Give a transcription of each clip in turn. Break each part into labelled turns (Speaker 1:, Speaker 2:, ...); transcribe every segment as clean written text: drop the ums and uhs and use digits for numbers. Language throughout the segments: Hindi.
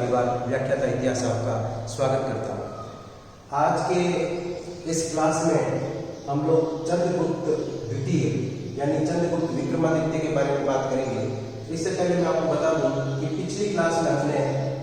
Speaker 1: बारी बार व्याख्याता इतिहास आपका स्वागत करता हूँ। आज के इस क्लास में हम लोग चंद्रगुप्त द्वितीय यानी चंद्रगुप्त विक्रमादित्य के बारे में बात करेंगे। इससे पहले मैं आपको बता दूं कि पिछली क्लास में हमने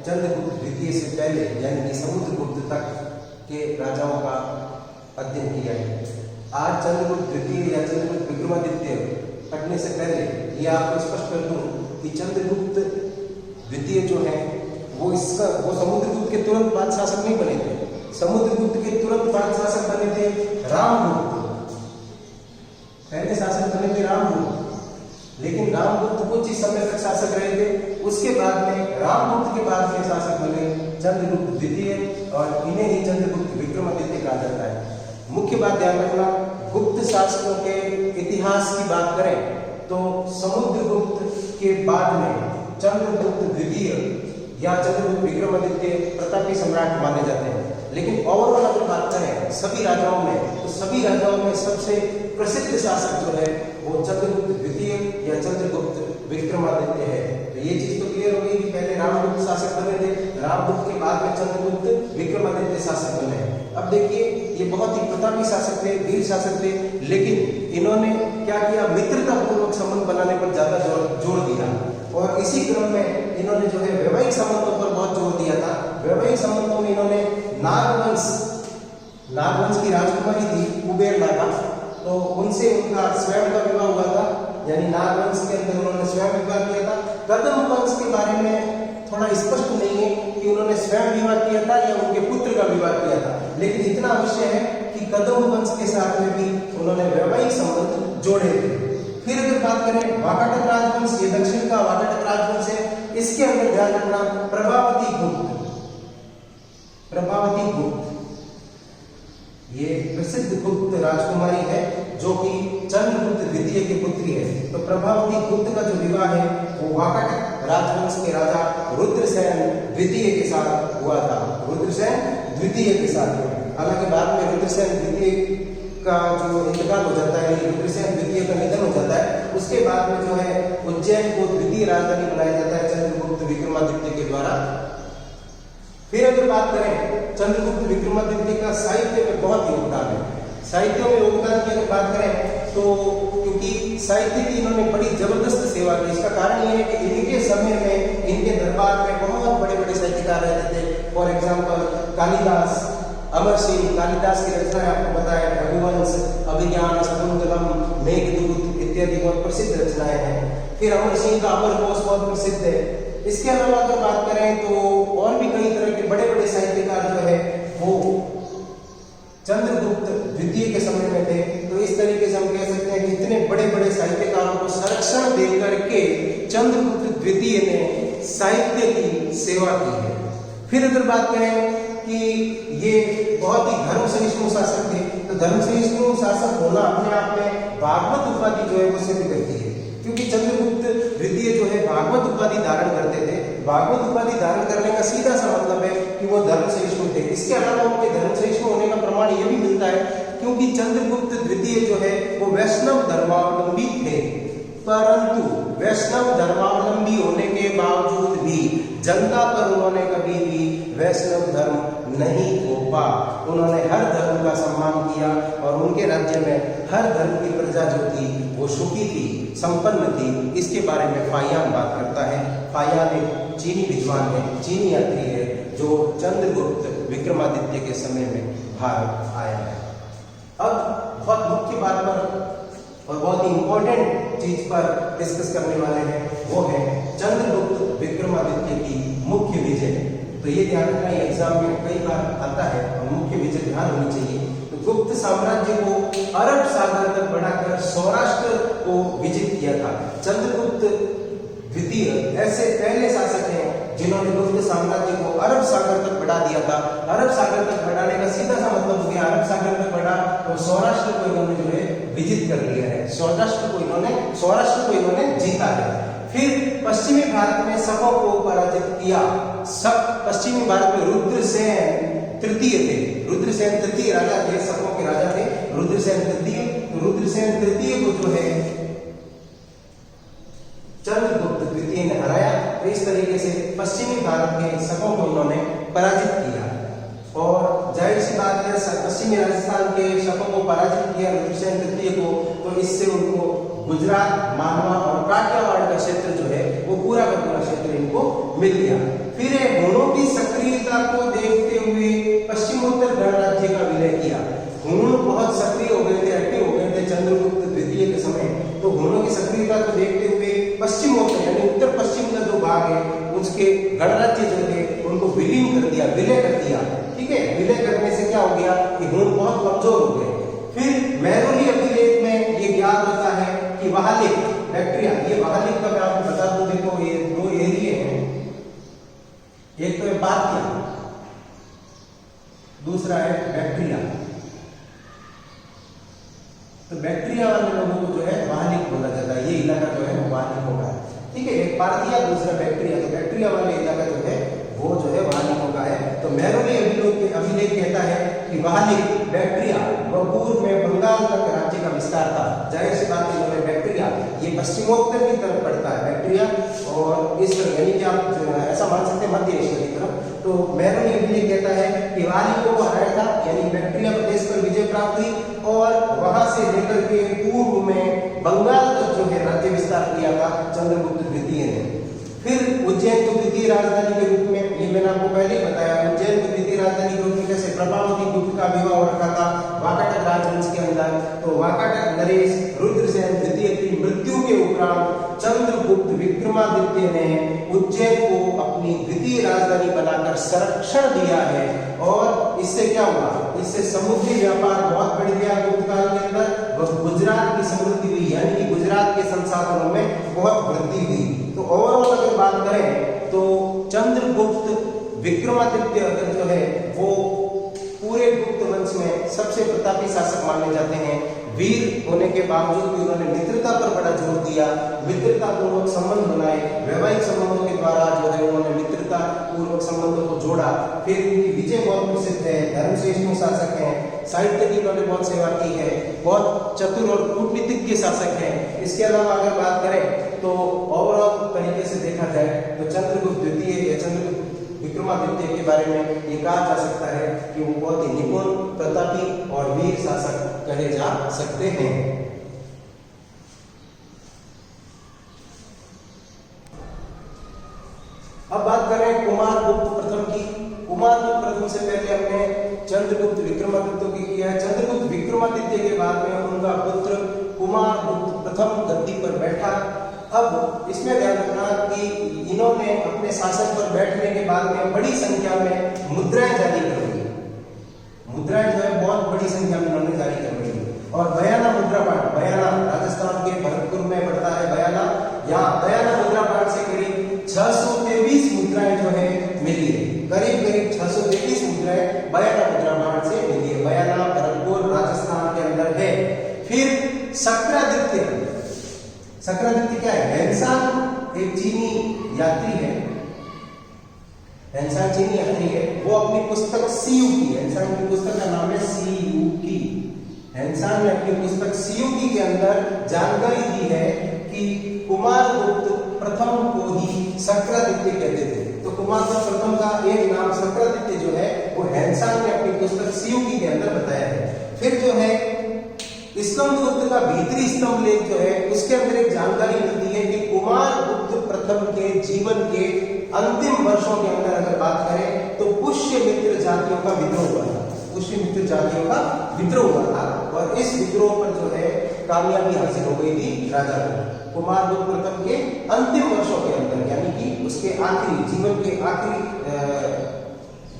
Speaker 1: चंद्रगुप्त द्वितीय से पहले यानी कि समुद्रगुप्त तक के राजाओं का अध्ययन किया है। आज चंद्रगुप्त द्वितीय या चंद्रगुप्त विक्रमादित्य पढ़ने से पहले ये आपको स्पष्ट कर दूं कि चंद्रगुप्त द्वितीय जो है वो समुद्रगुप्त के तुरंत बाद शासक नहीं बने थे। समुद्रगुप्त के तुरंत बाद शासक बने थे रामगुप्त। पहले शासक बने थे रामगुप्त, लेकिन रामगुप्त कुछ ही समय तक शासक रहे थे। उसके बाद में रामगुप्त के बाद में शासक बने चंद्रगुप्त द्वितीय और इन्हें ही चंद्रगुप्त विक्रमादित्य कहा जाता है। मुख्य बात ध्यान रखना, गुप्त शासकों के इतिहास की बात करें तो समुद्रगुप्त के बाद में चंद्रगुप्त द्वितीय या चंद्रगुप्त विक्रमादित्य प्रतापी सम्राट माने जाते हैं। लेकिन ओवरऑल अगर बात करें सभी राजाओं में, तो सभी राजाओं में सबसे प्रसिद्ध शासक जो है वो चंद्रगुप्त द्वितीय या चंद्रगुप्त विक्रमादित्य है। तो ये चीज तो क्लियर हो गई कि पहले रामगुप्त शासक बने थे, रामगुप्त के बाद में चंद्रगुप्त विक्रमादित्य शासक बने। अब देखिए ये बहुत ही प्रतापी शासक थे, वीर शासक थे, लेकिन इन्होंने क्या किया, मित्रता पूर्वक संबंध बनाने पर ज्यादा जोर दिया और इसी क्रम में इन्होंने जो है वैवाहिक संबंधों पर बहुत जोर दिया था। वैवाहिक संबंधों में इन्होंने नागवंश की राजकुमारी थी कुबेर नागा, तो उनसे उनका स्वयं का विवाह हुआ था, यानी नागवंश के अंदर उन्होंने स्वयं विवाह किया था। कदम वंश के बारे में थोड़ा स्पष्ट नहीं है कि उन्होंने स्वयं विवाह किया था या उनके पुत्र का विवाह किया था, लेकिन इतना अवश्य है कि कदम वंश के साथ में भी उन्होंने वैवाहिक संबंध जोड़े थे। फिर अगर बात करें वाकाटक राजवंश, ये दक्षिण का वाकाटक राजवंश है, इसके अंदर ध्यान रखना प्रभावती गुप्त ये प्रसिद्ध गुप्त राजकुमारी है जो कि चंद्रगुप्त द्वितीय की पुत्री है। तो प्रभावती गुप्त का जो विवाह है वो वाकाटक राजवंश के राजा रुद्रसेन द्वितीय के साथ हुआ था। रुद्रसेन द्वितीय के साथ हुआ। हालांकि बाद में रुद्रसेन द्वितीय का जो इंतकाल हो जाता है, रुद्रसेन द्वितीय का निधन हो जाता है, उसके बाद में जो है उज्जैन को द्वितीय राजधानी बनाया जाता है चंद्रगुप्त विक्रमादित्य के द्वारा। फिर अगर बात करें चंद्रगुप्त विक्रमादित्य का साहित्य में बहुत योगदान है। साहित्य में योगदान की अगर बात करें तो क्योंकि साहित्य की इन्होंने बड़ी जबरदस्त सेवा की, इसका कारण ये है कि इनके समय में इनके दरबार में बहुत बड़े बड़े साहित्यकार रहते थे। फॉर एग्जाम्पल कालिदास, अमर सिंह, कालिदास की रचनाएं आपको पता है, रघुवंश, अभिज्ञान, शकुंतलम, मेघदूत इत्यादि बहुत प्रसिद्ध रचनाएं हैं। फिर अमर सिंह का अमरकोश बहुत प्रसिद्ध है। इसके अलावा अगर बात करें तो और भी कई तरह के बड़े बड़े साहित्यकार जो है वो चंद्रगुप्त द्वितीय के समय में थे। तो इस तरीके से हम कह सकते हैं कि इतने बड़े बड़े साहित्यकारों को संरक्षण देकर के चंद्रगुप्त द्वितीय ने साहित्य की सेवा की है। फिर अगर बात करें कि ये बहुत ही धर्म सहिष्णु शासक थे, तो धर्म सहिष्णु शासक होना अपने आप में भागवत उपाधि जो है वो सिद्ध करती है, क्योंकि चंद्रगुप्त द्वितीय जो है भागवत उपाधि धारण करते थे। भागवत उपाधि धारण करने का सीधा सा मतलब है कि वो धर्म सहिष्णु थे। इसके अलावा उनके धर्म सहिष्णु होने का प्रमाण ये भी मिलता है क्योंकि चंद्रगुप्त द्वितीय जो है वो वैष्णव धर्मावलंबी थे, परंतु वैष्णव धर्मावलंबी होने के बावजूद भी जनता पर उन्होंने कभी भी वैष्णव धर्म नहीं थोपा। उन्होंने हर धर्म का सम्मान किया और उनके राज्य में हर धर्म की प्रजा जो थी वो सुखी थी, संपन्न थी। इसके बारे में फाहियान बात करता है। फाहियान एक चीनी विद्वान है, चीनी यात्री है जो चंद्रगुप्त विक्रमादित्य के समय में भारत आया है। अब बहुत मुख्य बात पर और बहुत ही इंपॉर्टेंट चीज पर डिस्कस करने वाले हैं, वो है चंद्रगुप्त विक्रमादित्य की मुख्य विजय। तो ये ध्यान रखना, एग्जाम में कई बार आता है और मुख्य विजय ध्यान होनी चाहिए। तो गुप्त साम्राज्य को अरब सागर तक बढ़ाकर सौराष्ट्र को विजित किया था। चंद्रगुप्त द्वितीय ऐसे पहले शासक हैं जिन्होंने गुप्त साम्राज्य को अरब सागर तक बढ़ा दिया था। अरब सागर तक बढ़ाने का सीधा सा मतलब हो गया, अरब सागर तक बढ़ा तो सौराष्ट्र को इन्होंने जो है विजित कर लिया है। सौराष्ट्र को इन्होंने जीता है। फिर पश्चिमी भारत में सबों को पराजित किया। सब पश्चिमी भारत में रुद्रसेन तृतीय थे। रुद्रसेन तृतीय राजा थे, सबों के राजा थे रुद्रसेन तृतीय। तो रुद्रसेन तृतीय को जो है चंद्रगुप्त द्वितीय ने हराया। तो इस तरीके से पश्चिमी भारत के शकों को इन्होंने पराजित किया। और जाहिर सी बात है, पश्चिमी राजस्थान के शकों को पराजित किया रुद्रसेन तृतीय को, तो इससे उनको गुजरात, मालवा और काठियावाड़ का क्षेत्र जो है वो पूरा का पूरा क्षेत्र इनको मिल गया। फिर हुणों की सक्रियता को देखते हुए पश्चिमोत्तर गणराज्य का विलय किया। हुण बहुत सक्रिय हो गए थे, एक्टिव हो गए थे चंद्रगुप्त द्वितीय के समय, तो हुणों की सक्रियता को देखते हुए पश्चिमोत्तर यानी उत्तर पश्चिम का जो भाग है उसके गणराज्य जो थे उनको विलीन कर दिया, विलय कर दिया। ठीक है, विलय करने से क्या हो गया कि हुण बहुत कमजोर हो गए। फिर मेहरौली अभिलेख में ये ज्ञात होता है कि वहालिक बैक्टीरिया, ये वहालिक का मैं आपको बता दूं, देखो ये दो एरिया हैं, एक तो है पार्थिया, दूसरा है बैक्टीरिया। तो बैक्टीरिया वाले लोगों को जो है वहालिक बोला जाता है, ये इलाका जो है वो वहालिक होगा। ठीक है, एक पार्थिया दूसरा बैक्टीरिया, तो बैक्टीरिया वाले इलाका जो है वो जो है वहालिकों का है। तो मेहरौली अभिलेख कहता है कि वहालिक बैक्टीरिया व पूर्व में बंगाल तक राज्य का विस्तार था। जाहिर सी बात है, बैक्टीरिया ये पश्चिमोत्तर की तरफ पड़ता है बैक्टीरिया, और इस तरह यानी कि आप ऐसा मान सकते हैं मध्य एशिया की तरफ। तो मेहरौली अभिलेख कहता है कि वहालिकों को हराया था, यानी बैक्टीरिया प्रदेश पर विजय प्राप्त हुई और वहां से लेकर के पूर्व में बंगाल तक जो है राज्य विस्तार किया था चंद्रगुप्त द्वितीय ने। फिर उज्जैन को द्वितीय राजधानी के रूप में, ये मैंने आपको पहले ही बताया, उज्जैन को द्वितीय राजधानी के रूप में कैसे प्रभावती गुप्त का विवाह हो रखा था वाकाटक राजवंश के अंदर। तो वाकाटक नरेश रुद्रसेन द्वितीय की मृत्यु के उपरांत चंद्रगुप्त विक्रमादित्य ने उज्जैन को अपनी द्वितीय राजधानी बनाकर संरक्षण दिया है। और इससे क्या हुआ, इससे समुद्री व्यापार बहुत बढ़ गया गुप्त काल के अंदर, और गुजरात की समृद्धि हुई, यानी कि गुजरात के संसाधनों में बहुत वृद्धि हुई। तो ओवरऑल अगर बात करें तो चंद्रगुप्त विक्रमादित्य अगर जो है वो पूरे गुप्त वंश में सबसे प्रतापी शासक माने जाते हैं। वीर होने के बावजूद भी उन्होंने मित्रता पर बड़ा जोर दिया, मित्रता पूर्वक संबंध बनाए, वैवाहिक संबंधों के द्वारा जो है उन्होंने मित्रता पूर्वक संबंधों को जोड़ा। फिर उनकी विजय बहुत प्रसिद्ध है, धर्मश्रेष्ठ शासक हैं, साहित्य की उन्होंने बहुत सेवा की है, बहुत चतुर और कूटनीतिज्ञ शासक हैं। इसके अलावा अगर बात करें तो ओवरऑल तरीके से देखा जाए तो चंद्रगुप्त द्वितीय या चंद्रगुप्त विक्रमादित्य के बारे में ये कहा जा सकता है कि वो बहुत ही निपुण, प्रतापी और वीर शासक कहे जा सकते हैं। अब बात करें कुमारगुप्त प्रथम की। कुमारगुप्त प्रथम से पहले हमने चंद्रगुप्त विक्रमादित्य की किया है। चंद्रगुप्त विक्रमादित्य के बाद में उनका पुत्र कुमारगुप्त प्रथम गद्दी पर बैठा। अब इसमें ध्यान रखना कि इन्होंने अपने शासन पर बैठने के बाद में बड़ी संख्या में मुद्राएं जारी कर दी। मुद्राएं जो है बहुत बड़ी संख्या में इन्होंने जारी कर दी। और बयाना मुद्रा पाठ, बयाना राजस्थान के भरतपुर में पड़ता है बयाना, यहाँ बयाना मुद्रा पाठ से करीब 623 मुद्राएं जो है मिली है, करीब 623 मुद्राएं बयाना मुद्रा पाठ से मिली है। बयाना भरतपुर राजस्थान के अंदर है। फिर सक्रादित्य, सक्रादित्य क्या है? हेनसांग एक चीनी यात्री है, हेनसांग चीनी यात्री है, वो अपनी पुस्तक सीयूकी, हेनसांग की पुस्तक का नाम है सीयूकी। हेनसांग ने अपनी पुस्तक सीयूकी के अंदर जानकारी दी है कि कुमारगुप्त प्रथम को ही सक्रादित्य कहते थे। तो कुमारगुप्त प्रथम का एक नाम सक्रादित्य जो है वो हेनसांग ने अपनी पुस्तक सीयूकी के अंदर बताया है। फिर जो है स्तंभगुप्त का भीतरी स्तंभ लेख जो है उसके अंदर एक जानकारी मिलती है कि कुमारगुप्त प्रथम के जीवन के अंतिम वर्षों के अंदर अगर बात करें तो पुष्यमित्र जातियों का विद्रोह हुआ था, पुष्यमित्र जातियों का विद्रोह हुआ था। और इस विद्रोह पर जो है कामयाबी हासिल हो गई थी राजा को। कुमारगुप्त प्रथम के अंतिम वर्षों के अंदर, यानी कि उसके आखिरी जीवन के आखिरी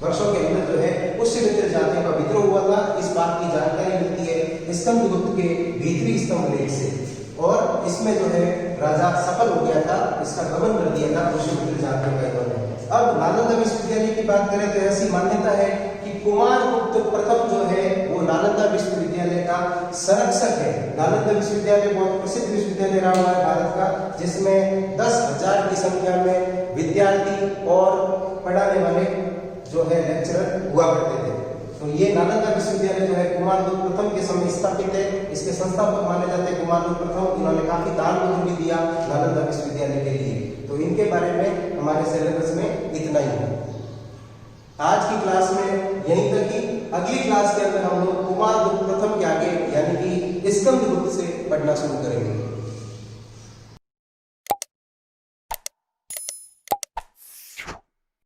Speaker 1: वर्षों के अंदर जो है पुष्यमित्र जातियों का विद्रोह हुआ था। इस बात की जानकारी मिलती है स्तंभगुप्त के भीतरी स्तंभ लेख से। और इसमें जो है राजा सफल हो गया था, इसका गमन कर दिया था पुष्यमित्र जातियों का इन्होंने। अब नालंदा विश्वविद्यालय की बात करें तो ऐसी मान्यता है कि कुमारगुप्त प्रथम जो है वो नालंदा विश्वविद्यालय का संरक्षक है। नालंदा विश्वविद्यालय बहुत प्रसिद्ध विश्वविद्यालय रहा हुआ है भारत का, जिसमें 10,000 की संख्या में विद्यार्थी और पढ़ाने वाले जो है लेक्चरर हुआ करते थे। तो ये नालंदा विश्वविद्यालय जो है कुमारगुप्त प्रथम के समय स्थापित है। इसके संस्थापक माने जाते हैं कुमारगुप्त प्रथम। इन्होंने काफी दान भी दिया नालंदा विश्वविद्यालय के लिए। तो इनके बारे में हमारे सिलेबस में इतना ही है। आज की क्लास में यहीं तक ही। अगली क्लास के अंदर हम लोग कुमारगुप्त प्रथम के आगे यानी कि स्कंदगुप्त से पढ़ना शुरू करेंगे।